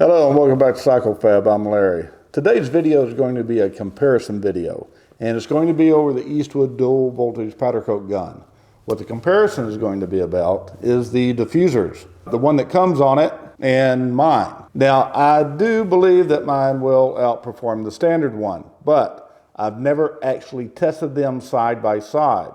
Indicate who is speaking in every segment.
Speaker 1: Hello and welcome back to CycleFab. I'm Larry. Today's video is going to be a comparison video, and it's going to be over the Eastwood dual voltage powder coat gun. What the comparison is going to be about is the diffusers, the one that comes on it and mine. Now, I do believe that mine will outperform the standard one, but I've never actually tested them side by side.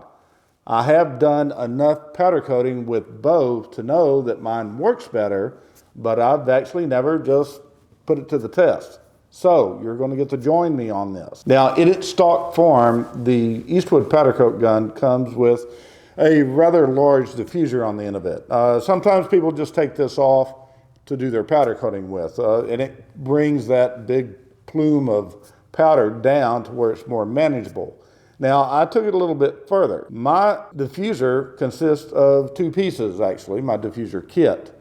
Speaker 1: I have done enough powder coating with both to know that mine works better, but I've actually never just put it to the test. So you're going to get to join me on this. Now, in its stock form, the Eastwood powder coat gun comes with a rather large diffuser on the end of it. Sometimes people just take this off to do their powder coating with, and it brings that big plume of powder down to where it's more manageable. Now, I took it a little bit further. My diffuser consists of two pieces, actually, my diffuser kit.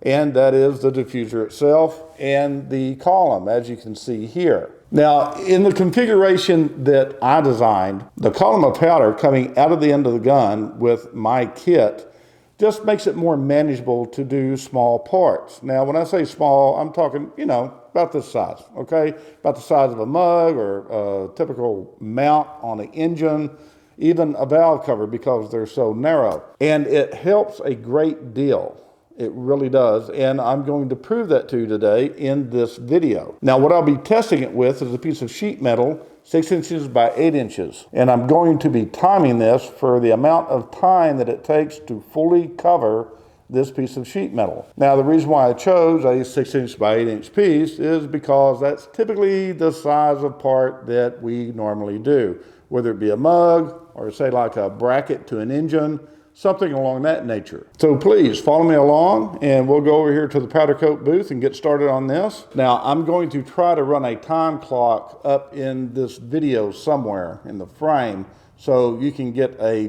Speaker 1: And that is the diffuser itself and the column, as you can see here. Now, in the configuration that I designed, the column of powder coming out of the end of the gun with my kit just makes it more manageable to do small parts. Now, when I say small, I'm talking, about this size, okay? About the size of a mug or a typical mount on an engine, even a valve cover because they're so narrow. And it helps a great deal. It really does, and I'm going to prove that to you today in this video. Now, what I'll be testing it with is a piece of sheet metal, 6 inches by 8 inches. And I'm going to be timing this for the amount of time that it takes to fully cover this piece of sheet metal. Now, the reason why I chose a 6 inch by 8 inch piece is because that's typically the size of part that we normally do, whether it be a mug or say like a bracket to an engine, something along that nature. So please follow me along and we'll go over here to the powder coat booth and get started on this. Now, I'm going to try to run a time clock up in this video somewhere in the frame so you can get a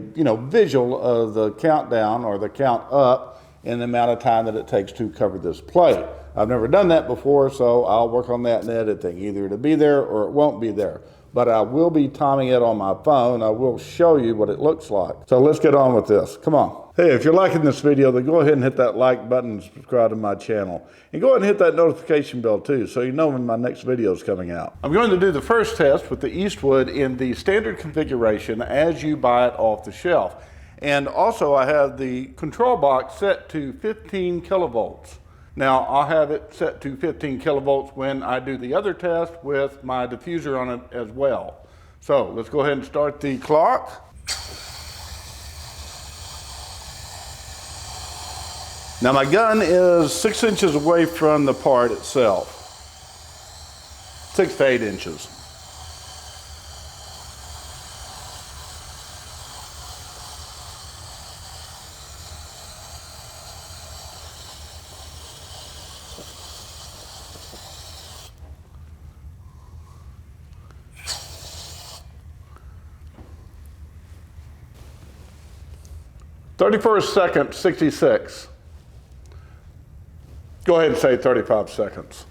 Speaker 1: visual of the countdown or the count up and the amount of time that it takes to cover this plate. I've never done that before, so I'll work on that in editing. Either it'll be there or it won't be there. But I will be timing it on my phone. I will show you what it looks like. So let's get on with this. Come on. Hey, if you're liking this video, then go ahead and hit that like button and subscribe to my channel. And go ahead and hit that notification bell too, so you know when my next video is coming out. I'm going to do the first test with the Eastwood in the standard configuration as you buy it off the shelf. And also I have the control box set to 15 kilovolts. Now, I'll have it set to 15 kilovolts when I do the other test with my diffuser on it as well. So let's go ahead and start the clock. Now, my gun is 6 inches away from the part itself. 6 to 8 inches. Thirty-first second, 66. Go ahead and say 35 seconds.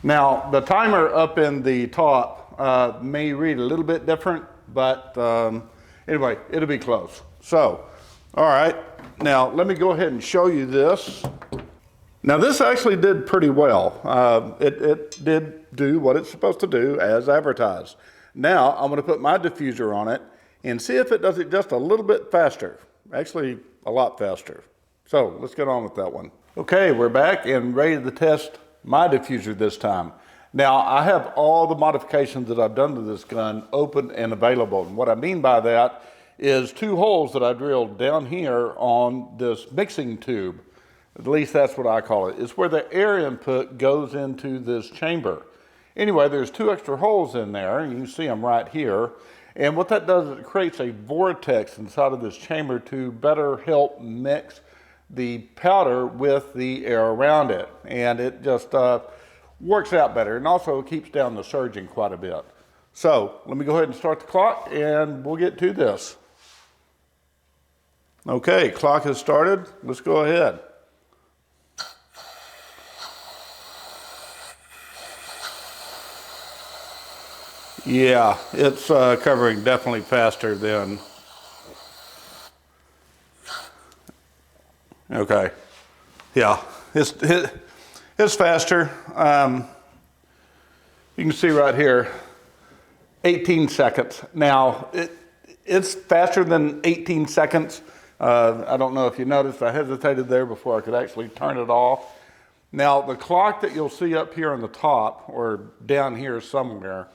Speaker 1: Now, the timer up in the top may read a little bit different, but anyway, it'll be close. So, all right, now let me go ahead and show you this. Now, this actually did pretty well. It did do what it's supposed to do as advertised. Now, I'm gonna put my diffuser on it and see if it does it just a little bit faster. Actually, a lot faster. So let's get on with that one. Okay, we're back and ready to test my diffuser this time. Now, I have all the modifications that I've done to this gun open and available. And what I mean by that is 2 holes that I drilled down here on this mixing tube. At least that's what I call it. It's where the air input goes into this chamber. Anyway, there's 2 extra holes in there, and you can see them right here. And what that does is it creates a vortex inside of this chamber to better help mix the powder with the air around it. And it just works out better, and also keeps down the surging quite a bit. So let me go ahead and start the clock and we'll get to this. Okay, clock has started. Let's go ahead. Yeah, it's covering definitely faster than. Okay, yeah, it's It's faster. You can see right here, 18 seconds. Now, it's faster than 18 seconds. I don't know if you noticed, I hesitated there before I could actually turn it off. Now, the clock that you'll see up here on the top, or down here somewhere,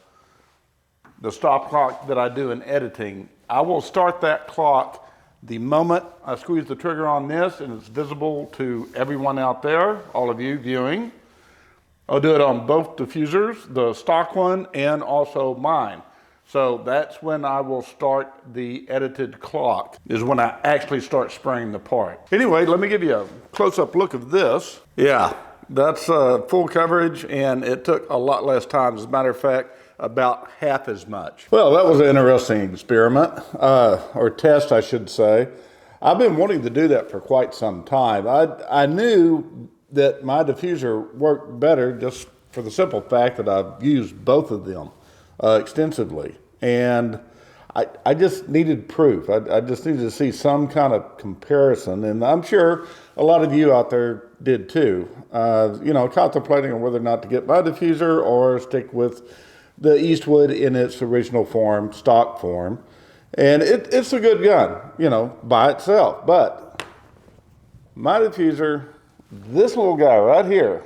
Speaker 1: the stop clock that I do in editing, I will start that clock the moment I squeeze the trigger on this, and it's visible to everyone out there, all of you viewing. I'll do it on both diffusers, the stock one and also mine. So that's when I will start the edited clock, is when I actually start spraying the part. Anyway, let me give you a close-up look of this. Yeah, that's full coverage, and it took a lot less time. As a matter of fact, about half as much. Well, that was an interesting experiment, or test, I should say. I've been wanting to do that for quite some time. I knew that my diffuser worked better just for the simple fact that I've used both of them extensively. And I just needed proof. I just needed to see some kind of comparison. And I'm sure a lot of you out there did too. You know, contemplating on whether or not to get my diffuser or stick with the Eastwood in its original form, stock form. And it's a good gun, you know, by itself. But my diffuser, this little guy right here,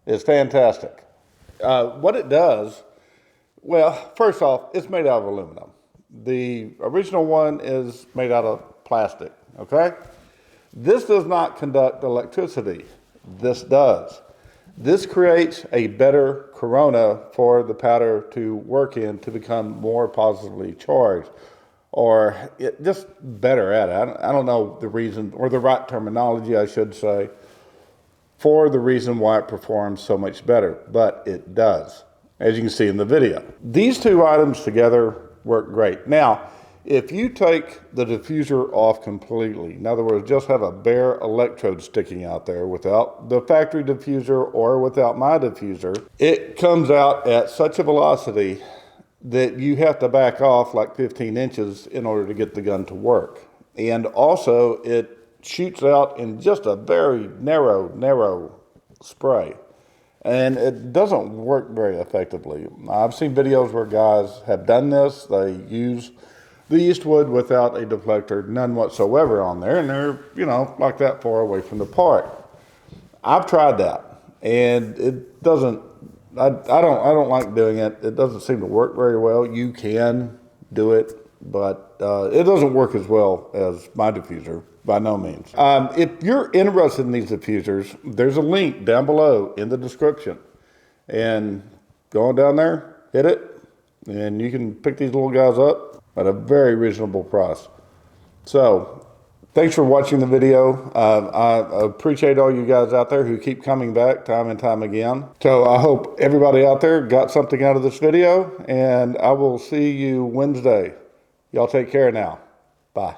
Speaker 1: is fantastic. What it does, well, first off, it's made out of aluminum. The original one is made out of plastic, okay? This does not conduct electricity. This does. This creates a better corona for the powder to work in to become more positively charged, or just better at it. I don't know the reason, or the right terminology, I should say, for the reason why it performs so much better, but it does, as you can see in the video. These two items together work great. Now, if you take the diffuser off completely, in other words, just have a bare electrode sticking out there without the factory diffuser or without my diffuser, it comes out at such a velocity that you have to back off like 15 inches in order to get the gun to work. And also, it shoots out in just a very narrow spray. And it doesn't work very effectively. I've seen videos where guys have done this. They use the Eastwood without a deflector, none whatsoever on there, and they're, you know, like that far away from the part. I've tried that, and it doesn't, I don't like doing it. It doesn't seem to work very well. You can do it, but it doesn't work as well as my diffuser, by no means. If you're interested in these diffusers, there's a link down below in the description. And go on down there, hit it, and you can pick these little guys up at a very reasonable price. So, thanks for watching the video. I appreciate all you guys out there who keep coming back time and time again. So I hope everybody out there got something out of this video, and I will see you Wednesday. Y'all take care now. Bye.